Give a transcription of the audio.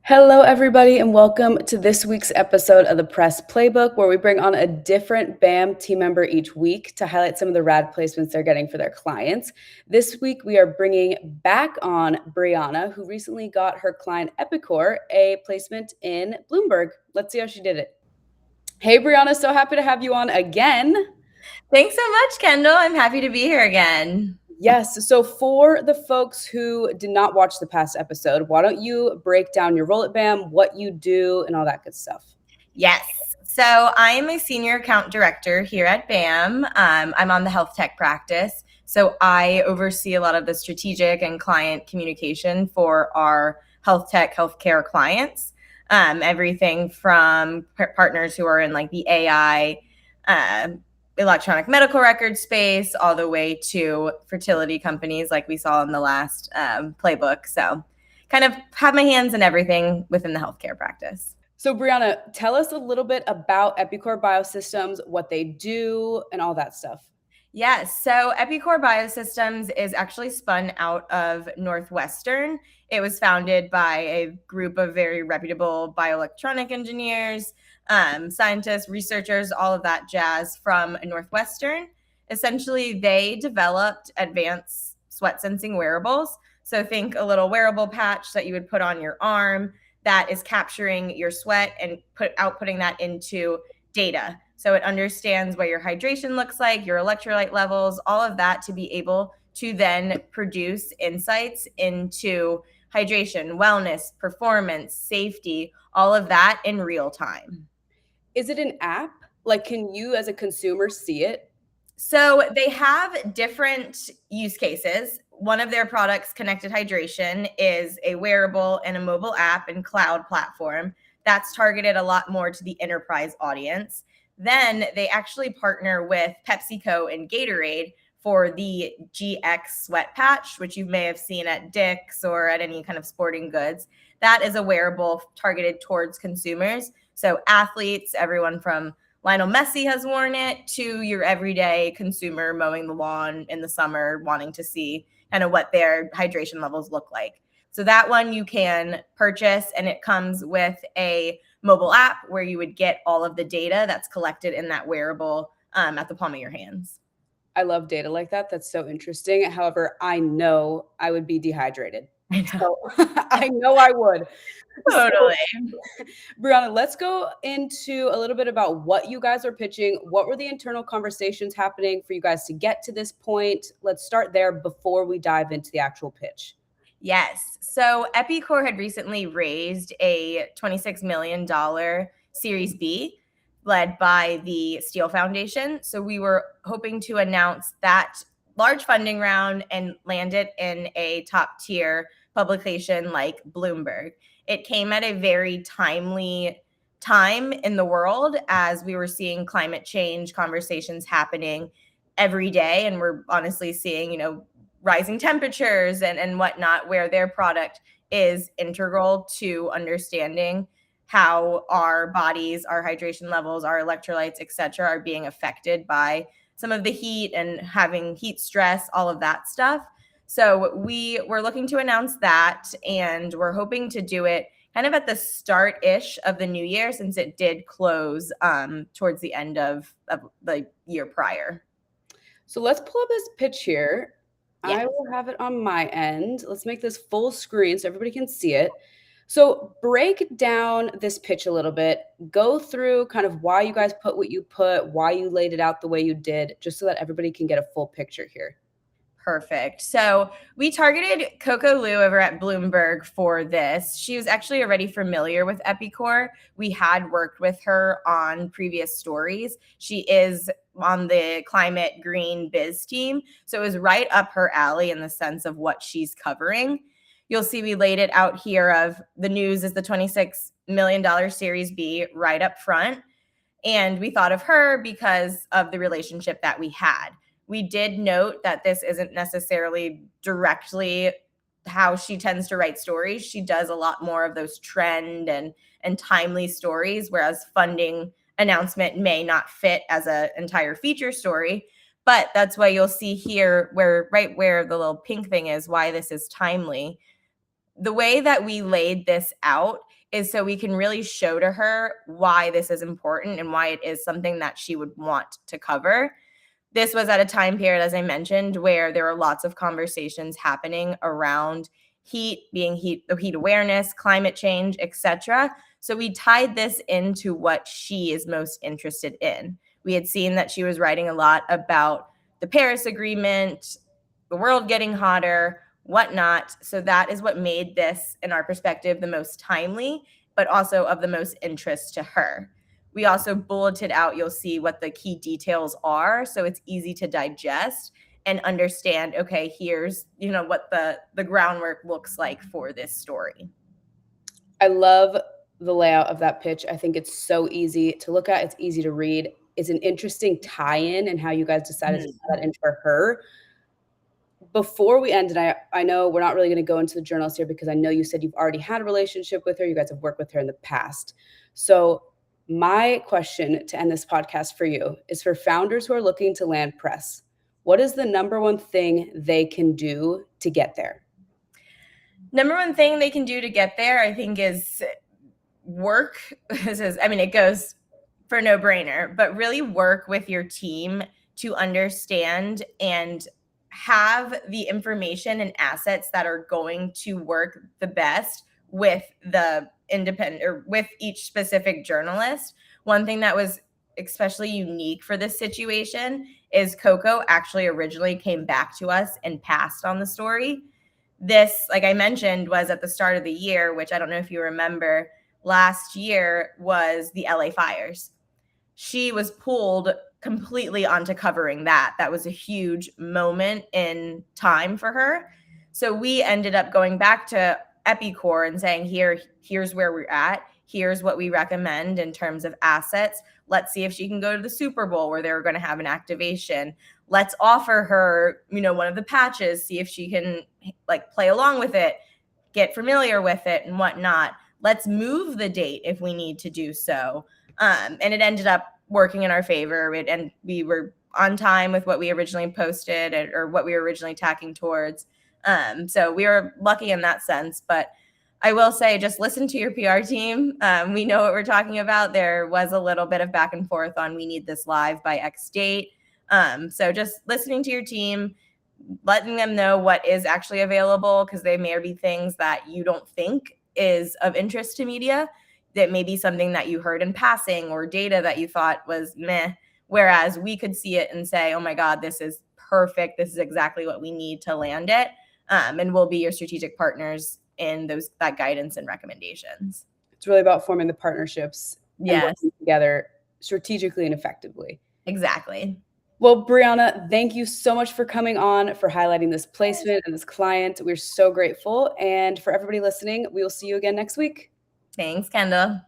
Hello, everybody, and welcome to this week's episode of the Press Playbook, where we bring on a different BAM team member each week to highlight some of the rad placements they're getting for their clients. This week, we are bringing back on Briana, who recently got her client Epicore a placement in Bloomberg. Let's see how she did it. Hey, Briana, so happy to have you on again. Thanks so much, Kendall. I'm happy to be here again. Yes. So for the folks who did not watch the past episode, why don't you break down your role at BAM, what you do, and all that good stuff? Yes. So I'm a senior account director here at BAM. I'm on the health tech practice. So I oversee a lot of the strategic and client communication for our health tech, healthcare clients. Everything from partners who are in like the AI, electronic medical record space, all the way to fertility companies like we saw in the last playbook. So kind of have my hands in everything within the healthcare practice. So, Briana, tell us a little bit about Epicore Biosystems, what they do, and all that stuff. Yes. So Epicore Biosystems is actually spun out of Northwestern. It was founded by a group of very reputable bioelectronic engineers, scientists, researchers, all of that jazz from Northwestern. Essentially, they developed advanced sweat sensing wearables. So think a little wearable patch that you would put on your arm that is capturing your sweat and outputting that into data. So it understands what your hydration looks like, your electrolyte levels, all of that to be able to then produce insights into hydration, wellness, performance, safety, all of that in real time. Is it an app? Like, can you as a consumer see it? So they have different use cases. One of their products, Connected Hydration, is a wearable and a mobile app and cloud platform that's targeted a lot more to the enterprise audience. Then they actually partner with PepsiCo and Gatorade for the GX sweat patch, which you may have seen at Dick's or at any kind of sporting goods. That is a wearable targeted towards consumers. So athletes, everyone from Lionel Messi has worn it to your everyday consumer mowing the lawn in the summer, wanting to see kind of what their hydration levels look like. So that one you can purchase, and it comes with a mobile app where you would get all of the data that's collected in that wearable at the palm of your hands. I love data like that. That's so interesting. However, I know I would be dehydrated. I know. So I know I would. Totally. So, Briana, let's go into a little bit about what you guys are pitching. What were the internal conversations happening for you guys to get to this point? Let's start there before we dive into the actual pitch. Yes. So Epicore had recently raised a $26 million Series B led by the Steel Foundation. So we were hoping to announce that large funding round and land it in a top tier publication like Bloomberg. It came at a very timely time in the world as we were seeing climate change conversations happening every day. And we're honestly seeing, rising temperatures and whatnot, where their product is integral to understanding how our bodies, our hydration levels, our electrolytes, et cetera, are being affected by some of the heat and having heat stress, all of that stuff. So we were looking to announce that, and we're hoping to do it kind of at the start-ish of the new year, since it did close towards the end of the year prior. So let's pull up this pitch here. Yeah. I will have it on my end. Let's make this full screen so everybody can see it. So break down this pitch a little bit. Go through kind of why you guys put what you put, why you laid it out the way you did, just so that everybody can get a full picture here. Perfect. So we targeted Coco Lou over at Bloomberg for this. She was actually already familiar with Epicore. We had worked with her on previous stories. She is on the climate green biz team. So it was right up her alley in the sense of what she's covering. You'll see we laid it out here of the news is the $26 million Series B right up front. And we thought of her because of the relationship that we had. We did note that this isn't necessarily directly how she tends to write stories. She does a lot more of those trend and timely stories, whereas funding announcement may not fit as an entire feature story. But that's why you'll see here right where the little pink thing is, why this is timely. The way that we laid this out is so we can really show to her why this is important and why it is something that she would want to cover. This was at a time period, as I mentioned, where there were lots of conversations happening around heat, heat awareness, climate change, etc. So we tied this into what she is most interested in. We had seen that she was writing a lot about the Paris Agreement, the world getting hotter, whatnot. So that is what made this, in our perspective, the most timely, but also of the most interest to her. We also bulleted out, you'll see what the key details are, so it's easy to digest and understand, okay, here's, what the groundwork looks like for this story. I love the layout of that pitch. I think it's so easy to look at. It's easy to read. It's an interesting tie-in and how you guys decided to tie that in for her. Before we end, and I know we're not really going to go into the journalist here because I know you said you've already had a relationship with her. You guys have worked with her in the past. So my question to end this podcast for you is for founders who are looking to land press. What is the number one thing they can do to get there? Number one thing they can do to get there, I think, is work. It goes for no brainer, but really work with your team to understand and have the information and assets that are going to work the best with the independent or with each specific journalist. One thing that was especially unique for this situation is Coco actually originally came back to us and passed on the story. This, like I mentioned, was at the start of the year, which I don't know if you remember, last year was the LA fires. She was pulled completely onto covering that. That was a huge moment in time for her. So we ended up going back to Epicore and saying, here's where we're at. Here's what we recommend in terms of assets. Let's see if she can go to the Super Bowl where they're going to have an activation. Let's offer her, one of the patches, see if she can play along with it, get familiar with it and whatnot. Let's move the date if we need to do so. And it ended up working in our favor. And we were on time with what we originally posted or what we were originally tacking towards. So we were lucky in that sense. But I will say, just listen to your PR team. We know what we're talking about. There was a little bit of back and forth on we need this live by X date. So just listening to your team, letting them know what is actually available, because there may be things that you don't think is of interest to media that may be something that you heard in passing or data that you thought was meh, whereas we could see it and say, oh my God, this is perfect. This is exactly what we need to land it. And we'll be your strategic partners in that guidance and recommendations. It's really about forming the partnerships and Yes. working together strategically and effectively. Exactly. Well, Briana, thank you so much for coming on, for highlighting this placement and this client. We're so grateful. And for everybody listening, we will see you again next week. Thanks, Kendall.